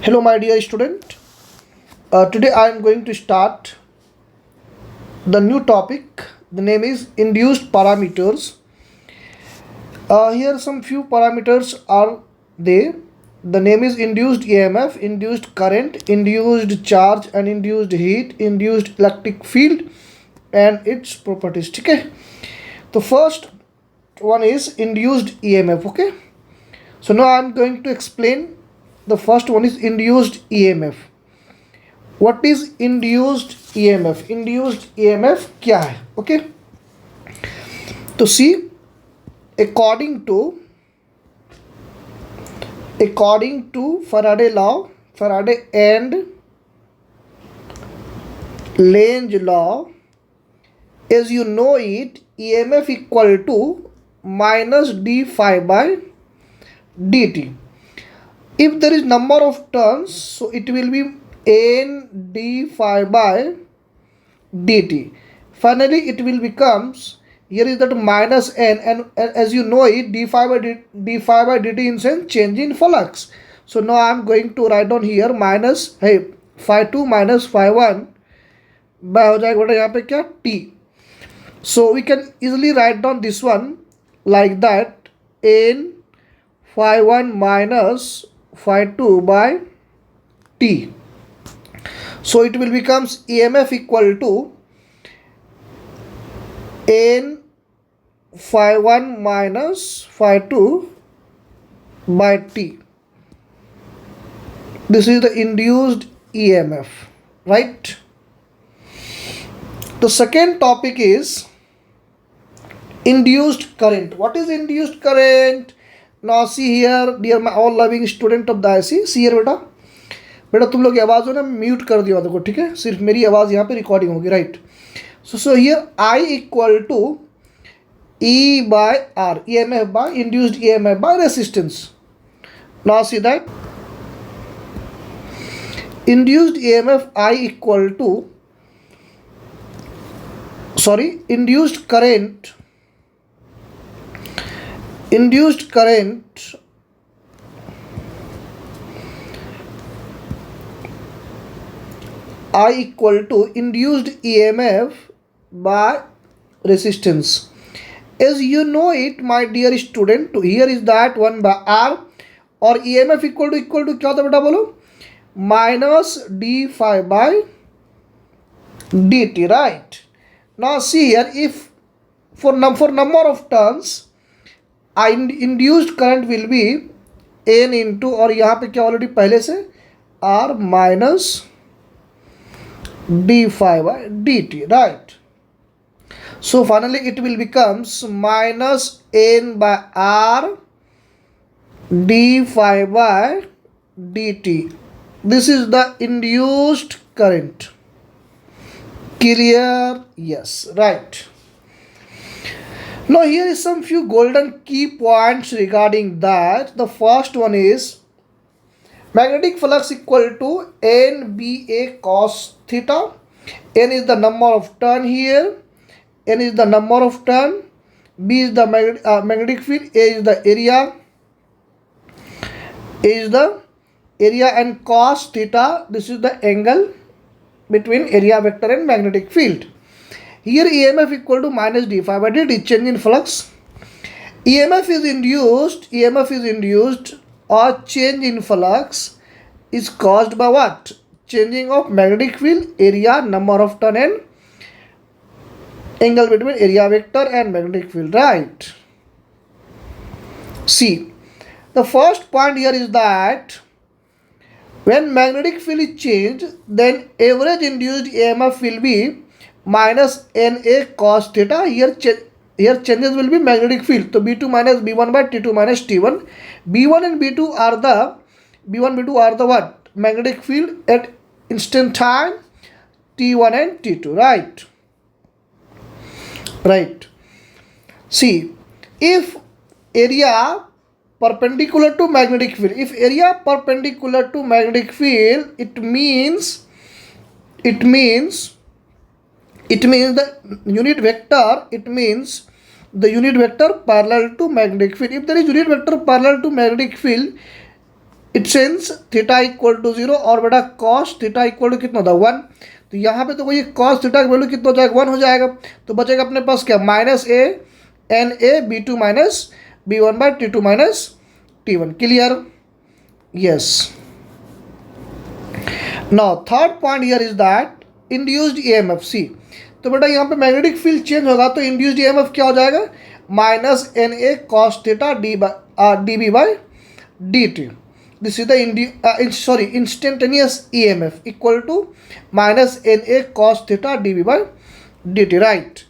Hello, my dear student. Today I am going to start the new topic. The name is induced parameters. Here some few parameters are there. The name is induced EMF, induced current, induced charge, and induced heat, induced electric field, and its properties. Okay. The first one is induced EMF. Okay. So now I am going to explain. The first one is induced EMF. What is induced EMF? Induced EMF क्या है? Okay. तो see, according to Faraday law, Faraday and Lenz law, as you know it, EMF equal to minus d phi by dt. If there is number of turns, so it will be n d phi by dt. Finally, it will becomes, here is that minus n, and as you know it, d phi by dt in sense change in flux. So now I am going to write down here minus phi 2 minus phi 1 by हो जाएगा बेटा यहाँ पे क्या t. So we can easily write down this one like that, n phi 1 minus phi 2 by t. So it will becomes EMF equal to n phi 1 minus phi 2 by t. This is the induced EMF, right? The second topic is induced current. What is induced current? Now see here, dear my all loving student of the IC, see here बेटा तुम लोग की आवाज़ हो ना mute कर दिया देखो, ठीक है, सिर्फ मेरी आवाज़ यहाँ पे रिकॉर्डिंग होगी, right. So here I equal to E by R, EMF by induced EMF by resistance. Now see that induced EMF I equal to induced current I equal to induced EMF by resistance. As you know it, my dear student, here is that 1 by R, और EMF equal to क्या होता है बेटा बोलो, minus d phi by dt, right? Now see here, if for number of turns, induced current will be n into, और यहाँ पे क्या ऑलरेडी पहले से R minus d phi by dt, right? So finally it will becomes minus n by R d phi by dt. This is the induced current. Clear? Yes, right. Now here is some few golden key points regarding that. The first one is magnetic flux equal to NBA cos theta. N is the number of turn here. N is the number of turn. B is the magnetic field. A is the area. A is the area, and cos theta, this is the angle between area vector and magnetic field. Here EMF equal to minus d phi by dt, change in flux. EMF is induced or change in flux is caused by what? Changing of magnetic field, area, number of turn, and angle between area vector and magnetic field, right? See, the first point here is that when magnetic field is changed, then average induced EMF will be minus NA cos theta. Here changes will be magnetic field. So B2 minus B1 by T2 minus T1. B1 and B2 are the what? Magnetic field at instant time T1 and T2, right? Right. See, if area perpendicular to magnetic field, it means the unit vector, the unit vector parallel to magnetic field. If there is unit vector parallel to magnetic field, it sense theta equal to 0 और बेटा cos theta equal to कितना होता है 1। तो यहाँ पे तो वही कॉस थीटा का वैल्यू कितना हो जाएगा 1 हो जाएगा। तो बचेगा अपने पास क्या minus A N A B two minus B one by T two minus T one. Clear? Yes. Now third point here is that induced EMF. See तो बेटा यहाँ पे मैग्नेटिक फील्ड चेंज होगा तो इंड्यूस्ड ईएमएफ क्या हो जाएगा minus N A cos theta D B by D T. This is the instantaneous EMF equal to minus NA cos theta dV by dt, right?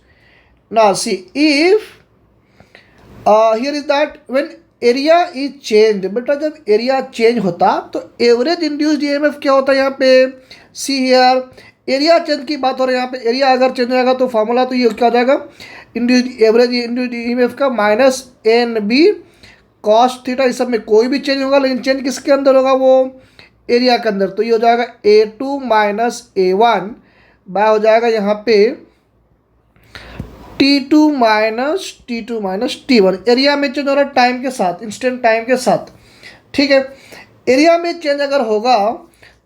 Now see if here is that when area is changed, बेटा जब area change होता तो average induced EMF क्या होता है यहाँ पे? See here area change की बात हो रही है यहाँ पे। एरिया अगर चेंज हो जाएगा तो फॉर्मूला तो ये क्या हो जाएगा इंड्यूस्ड एवरेज इंड्यूस्ड EMF का minus N B cos theta. इस सब में कोई भी चेंज होगा लेकिन चेंज किसके अंदर होगा वो एरिया के अंदर। तो ये हो जाएगा A two minus A one by हो जाएगा यहाँ पे T two minus T one. Area में चेंज हो रहा है टाइम के साथ, इंस्टेंट टाइम के साथ। ठीक है, एरिया में चेंज अगर होगा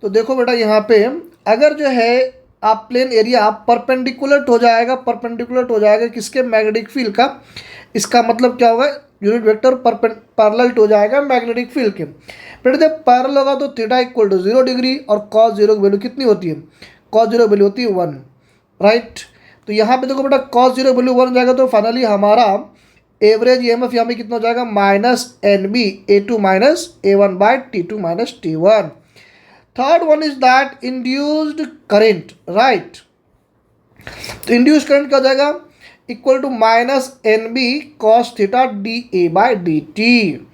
तो देखो बेटा यहाँ पे अगर जो है आप प्लेन एरिया परपेंडिकुलर हो जाएगा किसके मैग्नेटिक फील्ड का। इसका मतलब क्या होगा यूनिट वेक्टर पैरेलल हो जाएगा मैग्नेटिक फील्ड के। बेटा जब पैरेलल होगा तो थीटा इक्वल टू 0 डिग्री और कॉस 0 की वैल्यू कितनी होती है? कॉस 0 की वैल्यू होती है 1, राइट। तो यहाँ पे देखो बेटा कॉस 0 की वैल्यू 1 हो जाएगा तो फाइनली हमारा एवरेज ईएमएफ यहाँ पे कितना हो जाएगा minus N B A two minus A one by T two minus T one. Third one is that induced current, right. तो इंड्यूस्ड करंट क्या हो जाएगा equal to minus N B cos theta D A by D T,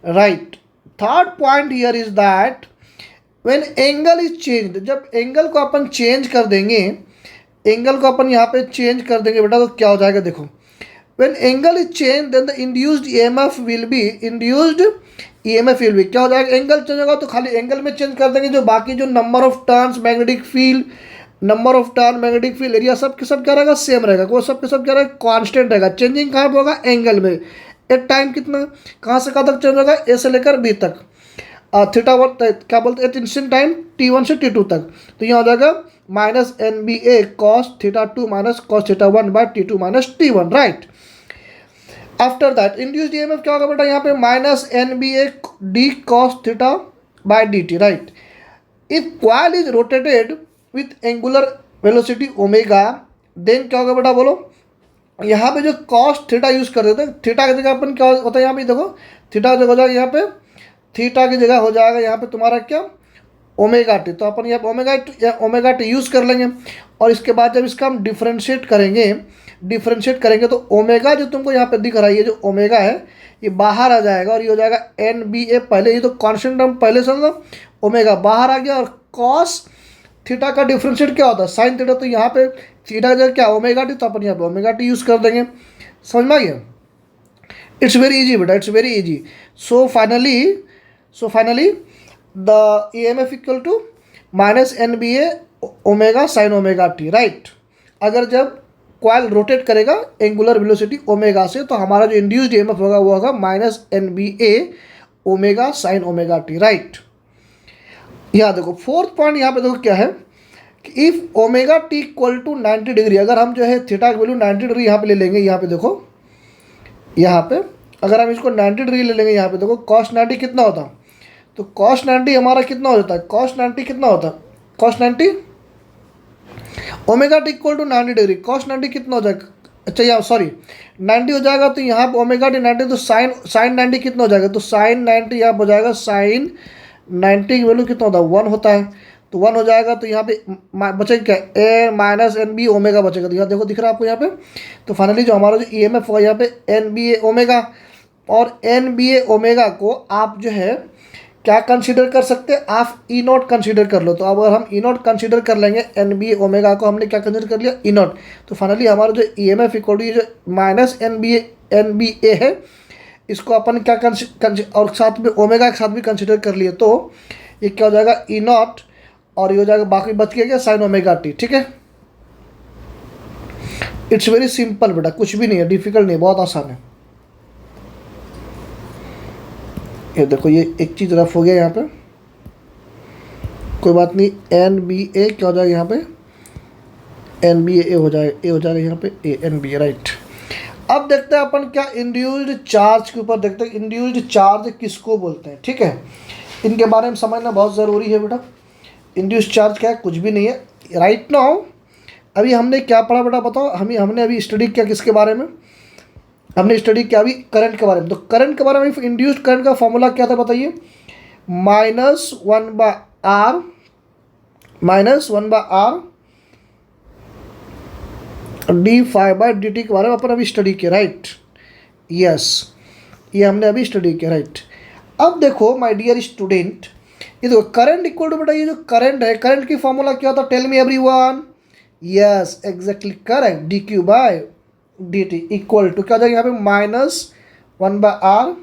right. Third point here is that when angle is changed, जब angle को अपन change कर देंगे, angle को अपन यहाँ पे चेंज कर देंगे बेटा तो क्या हो जाएगा देखो when angle is change then the induced EMF will be क्या हो जाएगा एंगल चेंज होगा तो खाली एंगल में चेंज कर देंगे, जो बाकी जो number of turns magnetic field magnetic field area सब के सब क्या रहेगा सेम रहेगा। वो सब के सब क्या रहेगा कांस्टेंट रहेगा। चेंजिंग कहाँ पे होगा एंगल में। एक टाइम कितना कहाँ से कहाँ तक चेंज होगा ए से लेकर बी तक, थीटा वन क्या बोलते हैं इंस्टेंट टाइम T1 से T2 तक। तो यहाँ हो जाएगा minus N B A cos theta two minus cos theta one by T2 minus T1, right. After that induced EMF क्या होगा बेटा यहाँ पे minus N B A D cos theta by D T, right. If coil is rotated with angular velocity omega then क्या होगा बेटा बोलो। यहाँ पे जो कॉस थीटा यूज़ कर देते हैं, थीटा की जगह अपन क्या होता है यहाँ पे देखो थीटा जो हो जाएगा यहाँ पे थीटा की जगह हो जाएगा यहाँ पे तुम्हारा क्या ओमेगा टी। तो अपन यहाँ पे ओमेगा टी यूज़ कर लेंगे और इसके बाद जब इसका हम डिफ्रेंशिएट करेंगे तो ओमेगा जो तुमको यहाँ पे दिख रहा है ये जो ओमेगा है ये बाहर आ जाएगा और ये हो जाएगा एन बी ए। पहले ये तो कॉन्स्टेंट टर्म पहले से था ओमेगा बाहर आ गया और कॉस थीटा का डिफ्रेंशिएट क्या होता है साइन थीटा। तो यहाँ पे थीटा का जगह क्या ओमेगा टी तो अपन यहाँ पे ओमेगा टी यूज़ कर देंगे। समझ में आ गया? इट्स वेरी इजी बेटा, it's very easy. So finally the EMF equal to minus N B A omega sine omega T, right. अगर जब कॉइल रोटेट करेगा एंगुलर वेलोसिटी ओमेगा से तो हमारा जो इंड्यूस्ड ईएमएफ होगा वो होगा minus N B A omega sine omega T, right. यहाँ देखो फोर्थ पॉइंट यहाँ पे देखो क्या है कि if omega T equal to 90 degree, अगर हम जो है थीटा की वैल्यू 90 डिग्री यहाँ पे ले लेंगे, यहाँ पे देखो यहाँ पे अगर हम इसको 90 डिग्री ले लेंगे यहाँ पे देखो कॉस 90 कितना होता तो कॉस 90 हमारा कितना हो जाता है कॉस 90 कितना होता है cos 90 omega T equal to 90 degree cos 90 कितना हो जाएगा। अच्छा यहाँ सॉरी 90 हो जाएगा तो यहाँ पे ओमेगा टी 90 तो साइन 90 कितना हो जाएगा तो साइन 90 यहाँ हो जाएगा साइन 90 की वैल्यू कितना होता है 1 होता है तो 1 हो जाएगा। तो यहाँ पे बचेगा क्या ए माइनस एन बी ओमेगा बचेगा। तो यहाँ देखो दिख रहा है आपको यहाँ पे। तो फाइनली जो हमारा जो ईएमएफ होगा यहाँ पे एन बी ए ओमेगा और एन बी ए ओमेगा को आप जो है क्या कंसीडर कर सकते हैं आप ई नॉट कंसीडर कर लो। तो अब अगर हम ई नॉट कंसीडर कर लेंगे एन बी ए ओमेगा को हमने क्या कंसीडर कर लिया ई नॉट। तो फाइनली हमारा जो ईएमएफ इक्वल टू ये जो माइनस एन बी ए है इसको अपन क्या और साथ में ओमेगा के साथ भी कंसीडर कर लिए तो ये क्या हो जाएगा ई नॉट और ये हो जाएगा बाकी बच गया क्या साइन ओमेगा टी। ठीक है, इट्स वेरी सिंपल बेटा, कुछ भी नहीं है, डिफिकल्ट नहीं, बहुत आसान है। ये देखो ये एक चीज़ रफ हो गया यहाँ पे, कोई बात नहीं, NBA क्या हो जाएगा यहाँ पे, NBA ए हो जाएगा, ए हो जाएगा यहाँ पे NBA, राइट। अब देखते हैं अपन क्या इंड्यूस्ड चार्ज के ऊपर देखते हैं, इंड्यूस्ड चार्ज किसको बोलते हैं, ठीक है। इनके बारे में समझना बहुत ज़रूरी है बेटा। इंड्यूस्ड चार्ज क्या है, कुछ भी नहीं है। राइट नाउ अभी हमने क्या पढ़ा बेटा बताओ, हमने अभी स्टडी किया किसके बारे में, हमने स्टडी किया अभी करंट के बारे में। तो करंट के बारे में इंड्यूस्ड करंट का फॉर्मूला क्या था बताइए, -1/R d∅dt के बारे में अपन अभी स्टडी किया, राइट। यस, ये हमने अभी स्टडी किया, राइट। अब देखो माय डियर स्टूडेंट, ये देखो करंट इक्वल टू बेटा, ये जो करंट है, करंट की फॉर्मूला क्या होता है, tell me everyone. Yes exactly correct, dq/dt equal to क्या हो जाएगा यहाँ पे -1/R।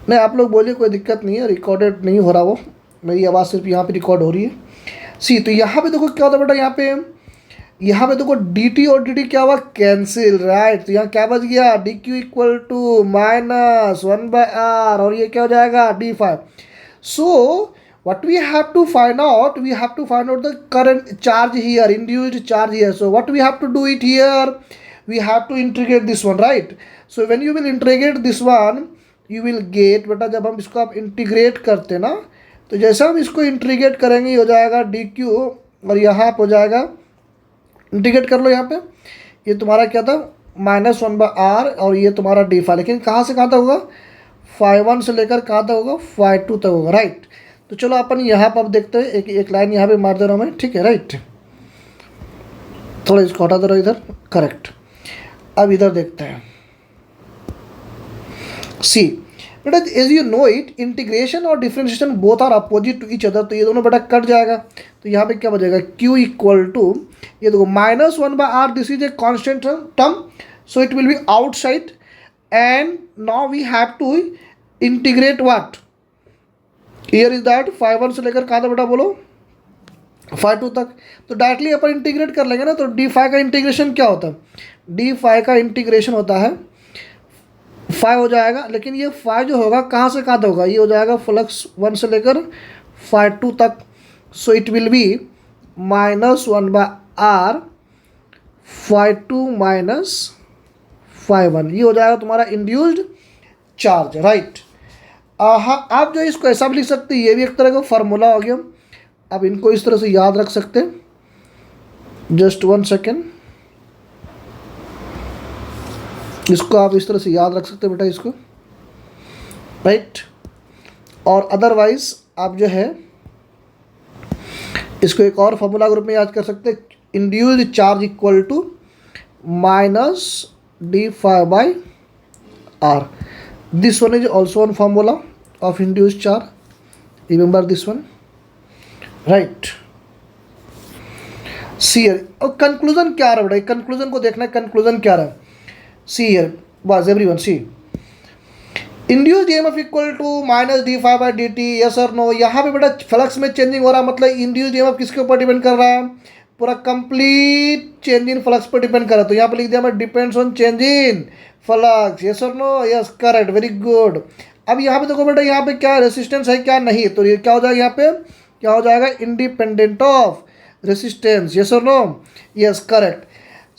नहीं आप लोग बोलिए, कोई दिक्कत नहीं है, रिकॉर्डेड नहीं हो रहा, वो मेरी आवाज़ सिर्फ यहाँ पे रिकॉर्ड हो रही है। सी तो यहाँ पे देखो क्या होता है बेटा, यहाँ पे देखो dt और dt क्या हुआ, कैंसिल, राइट। तो यहाँ क्या बच गया, dq इक्वल टू -1/R और ये क्या हो जाएगा d∅। So what we have to find out, the current charge here, induced charge here. So what we have to do it here, we have to integrate this one, right? So when you will integrate this one, you will get बेटा, जब हम इसको आप integrate करते ना, तो जैसा हम इसको इंटीग्रेट करेंगे हो जाएगा dq और यहाँ पर हो जाएगा, इंटीग्रेट कर लो यहाँ पे, ये तुम्हारा क्या था -1/R और ये तुम्हारा d∅, लेकिन कहाँ से कहाँ तक होगा, ∅1 से लेकर कहाँ तक होगा, ∅2 तक होगा, राइट। तो चलो अपन यहाँ पर अब देखते हैं, एक लाइन यहाँ पे मार दे रहा हूँ मैं, ठीक है, राइट। थोड़ा इसको हटा दे रहा हूँ इधर, करेक्ट। अब इधर देखते हैं, सी बेटा as you know it, integration और differentiation both are opposite to each other. तो ये दोनों बेटा कट जाएगा, तो यहाँ पे क्या बचेगा, q इक्वल टू, ये देखो -1/R, this is a constant term, so it will be outside, and now we have to integrate what, here is that ∅1 से लेकर कहाँ तक बेटा बोलो, ∅2 तक। तो डायरेक्टली अपन इंटीग्रेट कर लेंगे ना, तो d∅ का इंटीग्रेशन क्या होता है, d∅ का इंटीग्रेशन होता है ∅ हो जाएगा, लेकिन ये ∅ जो होगा कहाँ से कहाँ तक होगा, ये हो जाएगा फ्लक्स 1 से लेकर ∅2 तक। सो इट विल बी -1/R ∅2 -∅1, ये हो जाएगा तुम्हारा इंड्यूस्ड चार्ज, राइट। हाँ आप जो इसको ऐसा भी लिख सकते हैं, ये भी एक तरह का फार्मूला हो गया। अब इनको इस तरह से याद रख सकते हैं, जस्ट 1 सेकेंड, इसको आप इस तरह से याद रख सकते हैं बेटा इसको, राइट। और अदरवाइज आप जो है इसको एक और फार्मूला ग्रुप में याद कर सकते हैं, induced charge equal to -d∅/R। This one is also one formula of induced charge. Remember this one, right? See here. और conclusion क्या रहा बेटा, conclusion को देखना है, conclusion क्या रहा। See here, बस everyone see. Induced EMF equal to -d∅/dt, yes or no? यहाँ पे बेटा फ्लक्स में चेंजिंग हो रहा है, मतलब इंड्यूस्ड EMF किसके ऊपर डिपेंड कर रहा है, पूरा कंप्लीट चेंज इन फ्लक्स पर डिपेंड कर रहा है। तो यहाँ पे लिख दिया मैं, depends on change in flux, yes और no, yes correct, very good. अब यहाँ पे देखो बेटा, यहाँ पे क्या रेसिस्टेंस है क्या नहीं, तो ये क्या हो जाएगा, यहाँ पे क्या हो जाएगा, इंडिपेंडेंट ऑफ रेसिस्टेंस, यस और नो, यस करेक्ट।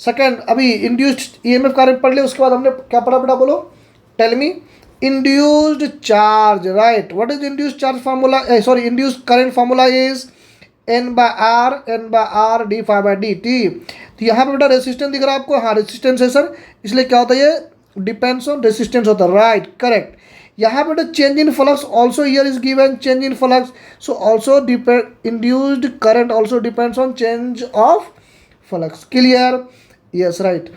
सेकंड, अभी इंड्यूस्ड ईएमएफ का पढ़ लिया, उसके बाद हमने क्या पढ़ा बेटा बोलो, tell me, induced charge, right. What is induced charge formula, sorry induced current formula is n/R d∅/dt। तो यहाँ पे बेटा रेसिस्टेंस दिख रहा है आपको, हाँ रेसिस्टेंस है सर, इसलिए क्या होता है, ये डिपेंड्स ऑन रेसिस्टेंस होता है, राइट करेक्ट। यहाँ पे बेटा change in flux also here is given, change in flux, so also induced current also depends on change of flux, clear, yes right.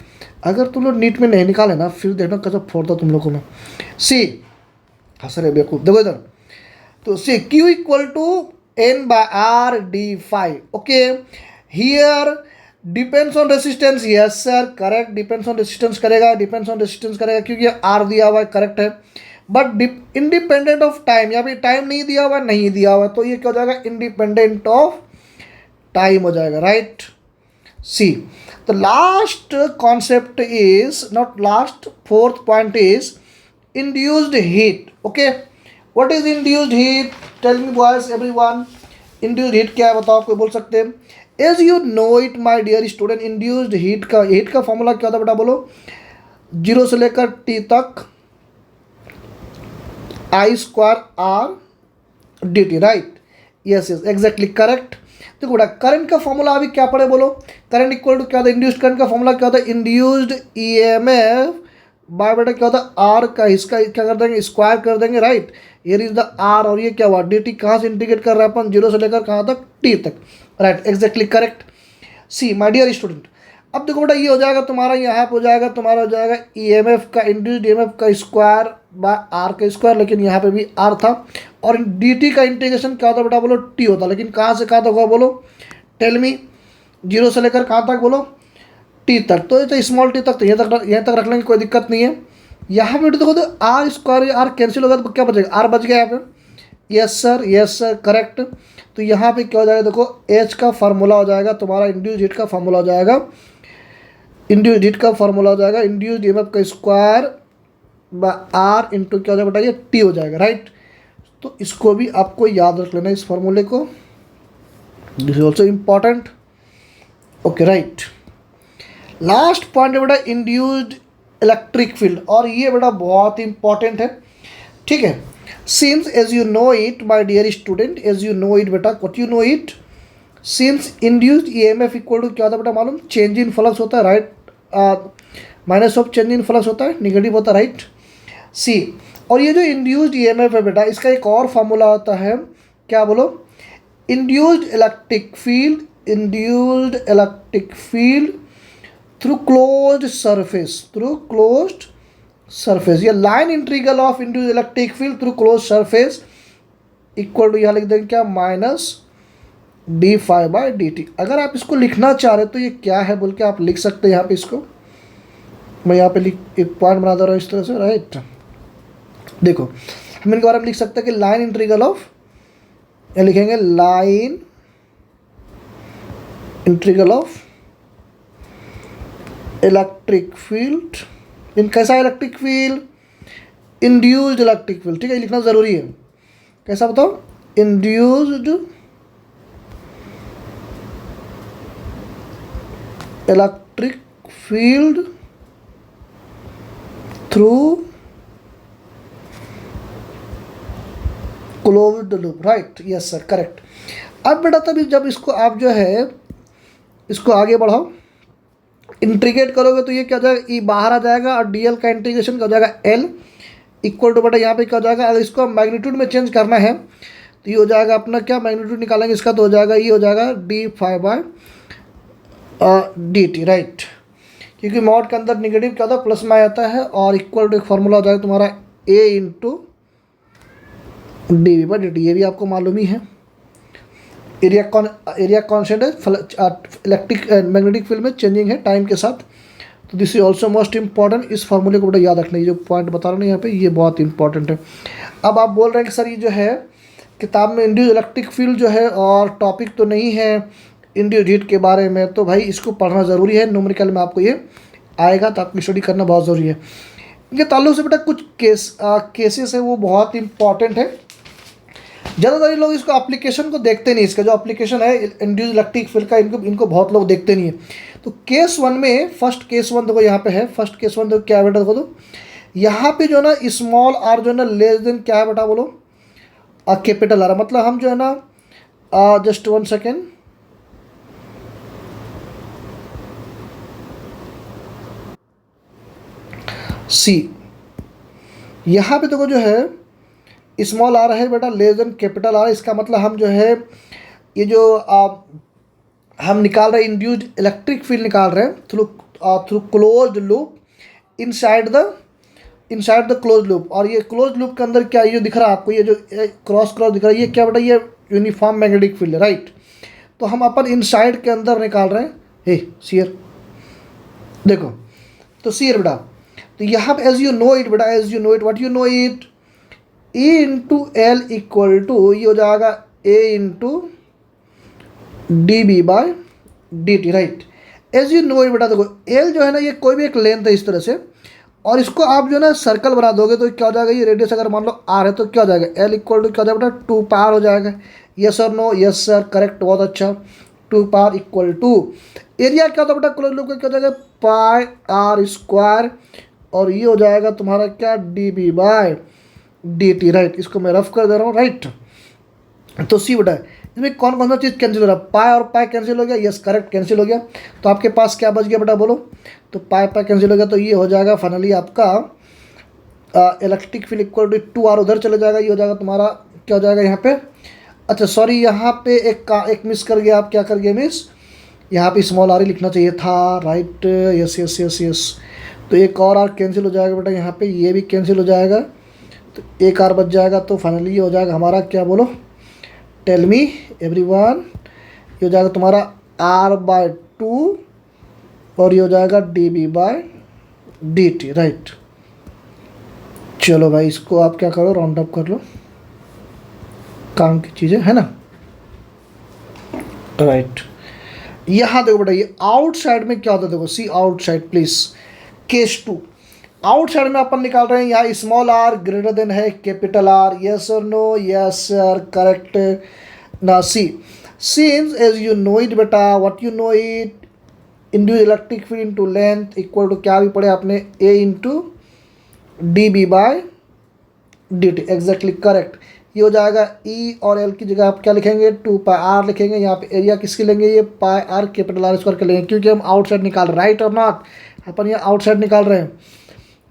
अगर तुम लोग नीट में नहीं निकाले ना, फिर देखना कैसे फोड़ता तुम लोगों में। सी हंस रहे बेवकूफ, देखो इधर, तो see Q equal to n/R d∅, okay. Here depends on resistance, yes sir correct, depends on resistance करेगा, डिपेंड्स ऑन रेसिस्टेंस करेगा क्योंकि R दिया हुआ है, करेक्ट है। बट इंडिपेंडेंट ऑफ टाइम, यहाँ पे टाइम नहीं दिया हुआ, नहीं दिया हुआ, तो ये क्या हो जाएगा, इंडिपेंडेंट ऑफ टाइम हो जाएगा, right. See the last concept is not last, fourth point is induced heat, okay. What is induced heat, tell me boys everyone, induced heat क्या है बताओ, कोई बोल सकते हैं? As you know it my dear student, induced heat का formula क्या होता है बेटा, बोलो। 0 से लेकर t तक I²R/dt, right? Yes yes, exactly correct. देखो बेटा, करंट का फॉर्मूला अभी क्या पढ़े बोलो, करंट इक्वल टू क्या होता है, इंड्यूस्ड करंट का फॉर्मूला क्या होता है, इंड्यूस्ड ईएमएफ बाय बेटा क्या होता है, आर का, इसका क्या कर देंगे, स्क्वायर कर देंगे, right? Here is the R, और ये क्या हुआ, dt, कहाँ से इंटीग्रेट कर रहे हैं अपन, 0 से लेकर कहाँ तक, t तक, right? Exactly correct. See my dear student, अब देखो बेटा ये हो जाएगा तुम्हारा, यहाँ पे हो जाएगा तुम्हारा, हो जाएगा ईएमएफ का, इंड्यूस्ड ईएमएफ का स्क्वायर बाय आर का स्क्वायर, लेकिन यहाँ पे भी आर था, और dt का इंटीग्रेशन क्या होता बेटा, बोलो t होता, लेकिन कहाँ से कहाँ तक होगा बोलो, टेल मी, 0 से लेकर कहाँ तक बोलो, t तक, तो स्मॉल t तक, तो यहाँ तक रख लेंगे, कोई दिक्कत नहीं है। यहाँ पे देखो तो आर स्क्वायर आर कैंसिल होगा तो क्या बचेगा, आर बच गया यहाँ पे, यस सर करेक्ट। तो यहाँ पे क्या हो जाएगा, देखो एच का फार्मूला हो जाएगा तुम्हारा, इंड्यूस्ड हीट का फार्मूला हो जाएगा, इंड्यूस्ड हीट का फार्मूला हो जाएगा इंड्यूस्ड ईएमएफ का स्क्वायर बाय आर इंटू क्या हो जाएगा बेटा, ये टी हो जाएगा, राइट? तो इसको भी आपको याद रख लेना, इस फार्मूले को, this is also important. Okay right, last point है बेटा इंड्यूस्ड इलेक्ट्रिक फील्ड, और ये बेटा बहुत इंपॉर्टेंट है, ठीक है? Since as you know it my dear student, as you know it बेटा, what you know it, since induced EMF equal to क्या होता है बेटा मालूम, चेंज इन फ्लक्स होता है, right? Minus of change in flux होता है, निगेटिव होता है, राइट? सी, और ये जो इंड्यूस्ड ईएमएफ है बेटा, इसका एक और फार्मूला होता है, क्या बोलो, induced electric field through closed surface, ये line integral of induced electric field through closed surface equal to, यहाँ लिख देंगे क्या, माइनस d∅/dt। अगर आप इसको लिखना चाह रहे तो ये क्या है बोल के आप लिख सकते हैं यहाँ पे, इसको मैं यहाँ पे एक पॉइंट बना दे रहा हूँ इस तरह से, राइट? देखो हम इनके बारे में लिख सकते हैं कि लाइन इंटीग्रल ऑफ, या लिखेंगे line integral of electric field in, कैसा electric field, induced electric field, ठीक है? लिखना ज़रूरी है, कैसा बताओ, induced electric field through closed loop, right? Yes sir correct. अब बेटा तभी जब इसको आप जो है इसको आगे बढ़ाओ, इंटीग्रेट करोगे तो ये क्या हो जाएगा, ई बाहर आ जाएगा, और डी एल का इंटीग्रेशन क्या हो जाएगा, एल इक्वल टू बेटा यहाँ पे क्या हो जाएगा, अगर इसको मैग्नीट्यूड में चेंज करना है तो ये हो जाएगा अपना क्या, मैग्नीट्यूड निकालेंगे इसका तो हो जाएगा, ये हो जाएगा d∅/dt, राइट? क्योंकि मॉड के अंदर निगेटिव क्या होता है, प्लस में आ जाता है, और इक्वल टू एक फॉर्मूला हो जाएगा तुम्हारा a इंटू dv/dt, ये भी आपको मालूम ही है। एरिया कॉन्स्टेंट है, इलेक्ट्रिक मैग्नेटिक फील्ड में चेंजिंग है टाइम के साथ, तो this is also most important. इस फॉर्मूले को बेटा याद रखना, ये जो पॉइंट बता रहा हूँ यहाँ पे, ये बहुत इंपॉर्टेंट है। अब आप बोल रहे हैं कि सर ये जो है किताब में इंड्यूस्ड इलेक्ट्रिक फील्ड जो है और टॉपिक तो नहीं है इंड्यूस्ड हीट के बारे में, तो भाई इसको पढ़ना ज़रूरी है, न्यूमेरिकल में आपको ये आएगा, तो आपको स्टडी करना बहुत ज़रूरी है। इनके ताल्लुक से बेटा कुछ केसेस है वो बहुत इंपॉर्टेंट है, ज़्यादातर लोग इसको एप्लीकेशन को देखते नहीं, इसका जो एप्लीकेशन है इंड्यूस्ड इलेक्ट्रिक फील्ड का, इनको बहुत लोग देखते नहीं है। तो केस 1 में, फर्स्ट केस 1 देखो यहाँ पे है, फर्स्ट केस 1 देखो क्या है बेटा, देखो तो यहाँ पे जो है ना स्मॉल आर जो है ना लेस देन क्या है बेटा बोलो, कैपिटल आर, मतलब हम जो है ना, जस्ट 1 सेकेंड, सी यहाँ पे देखो जो है स्मॉल आर है बेटा लेस देन कैपिटल आर, इसका मतलब हम जो है ये जो हम निकाल रहे हैं इंड्यूस्ड इलेक्ट्रिक फील्ड निकाल रहे हैं through closed loop inside the close loop, और ये क्लोज लूप के अंदर क्या ये दिख रहा है आपको, ये जो क्रॉस दिख रहा है, ये क्या बेटा, ये यूनिफॉर्म मैग्नेटिक फील्ड है, राइट? तो हम अपन इनसाइड के अंदर निकाल रहे हैं, हे सीयर देखो, तो सीयर बेटा, तो यहाँ पे एज यू नो इट बेटा, as you know it, what you know it, E into L equal to ये हो जाएगा A into dB/dt, right? As you know it बेटा, देखो L जो है ना ये कोई भी एक लेंथ है इस तरह से, और इसको आप जो है ना सर्कल बना दोगे तो क्या हो जाएगा, ये रेडियस अगर मान लो आर है तो क्या हो जाएगा, एल इक्वल टू क्या हो जाएगा बेटा 2 पार हो जाएगा। यस और नो, यस सर करेक्ट, बहुत अच्छा। 2 पार इक्वल टू एरिया क्या होता है बेटा क्लोज लूप का, क्या हो जाएगा पाई आर स्क्वायर, और ये हो जाएगा तुम्हारा क्या D B by D T, right. इसको मैं रफ कर दे रहा हूँ, राइट। तो सी बेटा इसमें कौन कौन सा चीज़ कैंसिल हो रहा है, पाई और पाई कैंसिल हो गया, यस करेक्ट कैंसिल हो गया। तो आपके पास क्या बच गया बेटा बोलो, तो पाई पाई कैंसिल हो गया, तो ये हो जाएगा फाइनली आपका electric field equal to 2R उधर चले जाएगा, ये हो जाएगा तुम्हारा क्या हो जाएगा यहाँ पे, अच्छा सॉरी यहाँ पे एक मिस कर गया, आप क्या कर गए मिस, यहाँ पे स्मॉल आर ही लिखना चाहिए था, right. Yes yes yes yes, तो एक और आर कैंसिल हो जाएगा बेटा, यहाँ पे ये भी कैंसिल हो जाएगा, तो एक आर बच जाएगा। तो फाइनली ये हो जाएगा हमारा क्या बोलो, टेल मी एवरीवन, ये हो जाएगा तुम्हारा R/2 और ये हो जाएगा dB/dt, राइट। चलो भाई इसको आप क्या करो, राउंड अप कर लो, काम की चीज़ें है ना, राइट। यहाँ देखो बेटा ये आउटसाइड में क्या होता है, देखो see outside please, case 2 outside में अपन निकाल रहे हैं, यहाँ स्मॉल आर ग्रेटर देन है कैपिटल आर, यस और नो, यस सर करेक्ट। ना see, since as you know it बेटा, what you know it, induce electric field into length equal to क्या भी पढ़े आपने, ए इंटू dB/dt, एग्जैक्टली करेक्ट। ये हो जाएगा ई और एल की जगह आप क्या लिखेंगे, 2 पाई आर लिखेंगे, यहाँ पे एरिया किसकी लेंगे, ये पाई आर कैपिटल आर स्क्वायर के लेंगे, क्योंकि हम आउटसाइड निकाल रहे हैं, राइट और नॉट, अपन ये आउटसाइड निकाल रहे हैं।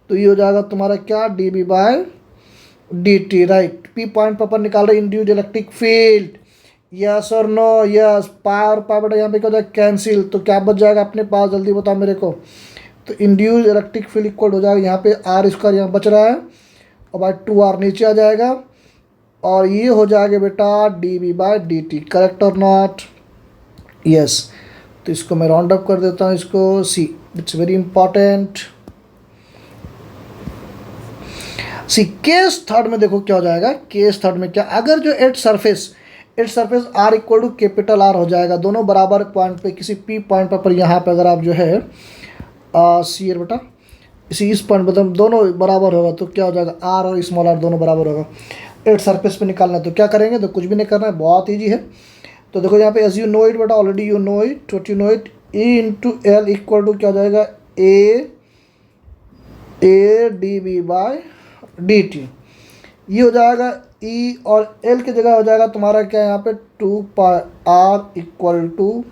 तो ये हो जाएगा तुम्हारा क्या dB/dt, राइट। पी पॉइंट पर अपन निकाल रहे हैं इंड्यूस्ड इलेक्ट्रिक फील्ड, यस और नो, यस। पाई और पाई बेटा यहाँ पे क्या हो जाएगा कैंसिल, तो क्या बच जाएगा अपने पास, जल्दी बताओ मेरे को, तो इंड्यूस्ड इलेक्ट्रिक फील्ड इक्वल हो जाएगा, यहाँ पे आर स्क्वायर यहाँ बच रहा है और बाय 2R नीचे आ जाएगा, और ये हो जाएगा बेटा dB/dt, करेक्ट और नॉट, यस। तो इसको मैं राउंड अप कर देता हूँ, इसको see, it's very important. See case third में देखो क्या हो जाएगा, केस थर्ड में क्या, अगर जो at surface R equal to capital R हो जाएगा, दोनों बराबर पॉइंट पे, किसी पी पॉइंट पर यहाँ पे अगर आप जो है सी एर बेटा इस पॉइंट पर दोनों बराबर होगा, तो क्या हो जाएगा, आर और स्मॉल आर दोनों बराबर होगा। एट सरफेस पे निकालना है तो क्या करेंगे, तो कुछ भी नहीं करना है, बहुत ईजी है। तो देखो यहाँ पे एज यू नो इट बेटा, already you know it, what you know it, E into L equal to क्या हो जाएगा, ए dB/dt, ये हो जाएगा ई और एल की जगह हो जाएगा तुम्हारा क्या यहाँ पे 2 pi R equal to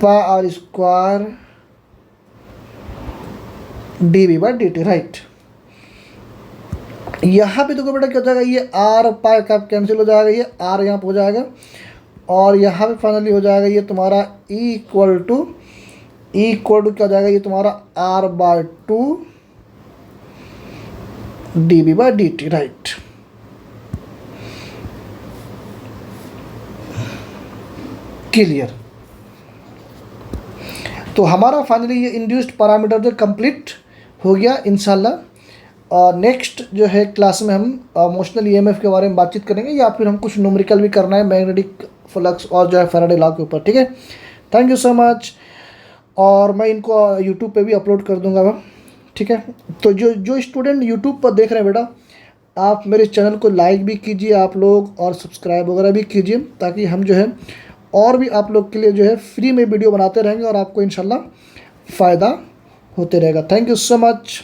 pi R square dB/dt, right. यहाँ पे देखो बेटा क्या हो जाएगा, ये आर पाई का कैंसिल हो जाएगा, ये आर यहाँ पे हो जाएगा, और यहाँ पे फाइनली हो जाएगा ये तुम्हारा ई इक्वल टू क्या हो जाएगा, ये तुम्हारा R/2 dB/dt, राइट। क्लियर। तो हमारा फाइनली ये इंड्यूस्ड पैरामीटर जो कंप्लीट हो गया इंशाल्लाह। और नेक्स्ट जो है क्लास में हम मोशनल ईएमएफ के बारे में बातचीत करेंगे, या फिर हम कुछ न्यूमेरिकल भी करना है मैग्नेटिक फ्लक्स और जो है फैराडे लॉ के ऊपर, ठीक है। थैंक यू सो मच, और मैं इनको यूट्यूब पे भी अपलोड कर दूंगा, ठीक है। तो जो स्टूडेंट यूट्यूब पर देख रहे हैं बेटा, आप मेरे चैनल को लाइक भी कीजिए आप लोग, और सब्सक्राइब वगैरह भी कीजिए, ताकि हम जो है और भी आप लोग के लिए जो है फ्री में वीडियो बनाते रहेंगे और आपको इंशाल्लाह फ़ायदा होते रहेगा। Thank you so much.